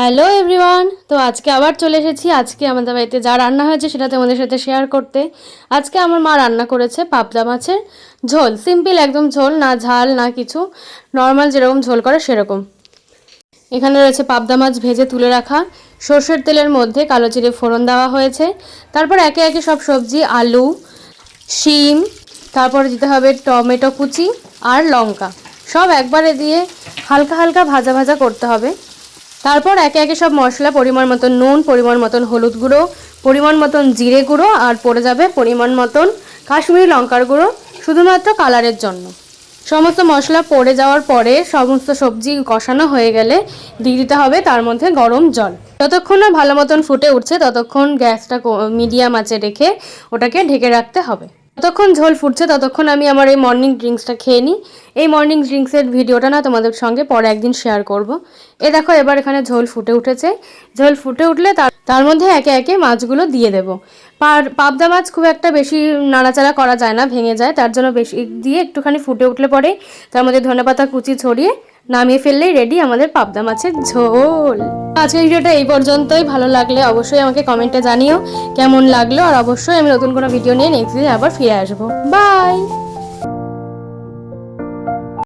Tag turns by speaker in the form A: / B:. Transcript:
A: Hello everyone, তো আজকে আবার চলে এসেছি। আজকে আমাদের বাড়িতে যা রান্না হয়েছে সেটা তোমাদের সাথে শেয়ার করতে। আজকে আমার মা রান্না করেছে পাবদা মাছের ঝোল। সিম্পল একদম ঝোল, না ঝাল না কিছু, নর্মাল যেরকম ঝোল করে সেরকম। এখানে রয়েছে পাবদা মাছ ভেজে তুলে রাখা, সর্ষের তেলের মধ্যে কালো জিরে ফোড়ন দেওয়া হয়েছে। তারপর একে একে সব সবজি, আলু, শিম, তারপর দিতে হবে টমেটো কুচি আর লঙ্কা, সব একবারে দিয়ে হালকা হালকা ভাজা ভাজা করতে হবে। তারপর একে একে সব মশলা, পরিমাণ মতন নুন, পরিমাণ মতন হলুদ গুঁড়ো, পরিমাণ মতন জিরে গুঁড়ো, আর পড়ে যাবে পরিমাণ মতন কাশ্মীরি লঙ্কার গুঁড়ো, শুধুমাত্র কালারের জন্য। সমস্ত মশলা পড়ে যাওয়ার পরে সমস্ত সবজি কষানো হয়ে গেলে দিয়ে দিতে হবে তার মধ্যে গরম জল। যতক্ষণ না ভালো মতন ফুটে উঠছে ততক্ষণ গ্যাসটা মিডিয়াম আঁচে রেখে ওটাকে ঢেকে রাখতে হবে। যতক্ষণ ঝোল ফুটছে ততক্ষণ আমি আমার এই মর্নিং ড্রিঙ্কসটা খেয়ে নিই। এই মর্নিং ড্রিঙ্কসের ভিডিওটা না তোমাদের সঙ্গে পরে একদিন শেয়ার করব। দেখো এবার এখানে ঝোল ফুটে উঠেছে। ঝোল ফুটে উঠলে তার মধ্যে একে একে মাছগুলো দিয়ে দেবো। পাবদা মাছ খুব একটা বেশি নাড়াচাড়া করা যায় না, ভেঙে যায়, তার জন্য বেশি দিয়ে একটুখানি ফুটে উঠলে পরে তার মধ্যে ধনেপাতা কুচি ছড়িয়ে নামিয়ে ফেললেই রেডি আমাদের পাবদা মাছের ঝোল। আজকের ভিডিওটা এই পর্যন্তই। ভালো লাগলে অবশ্যই আমাকে কমেন্টে জানিও কেমন লাগলো, আর অবশ্যই আমি নতুন কোনো ভিডিও নিয়ে নেক্সট দিন আবার ফিরে আসবো। বাই।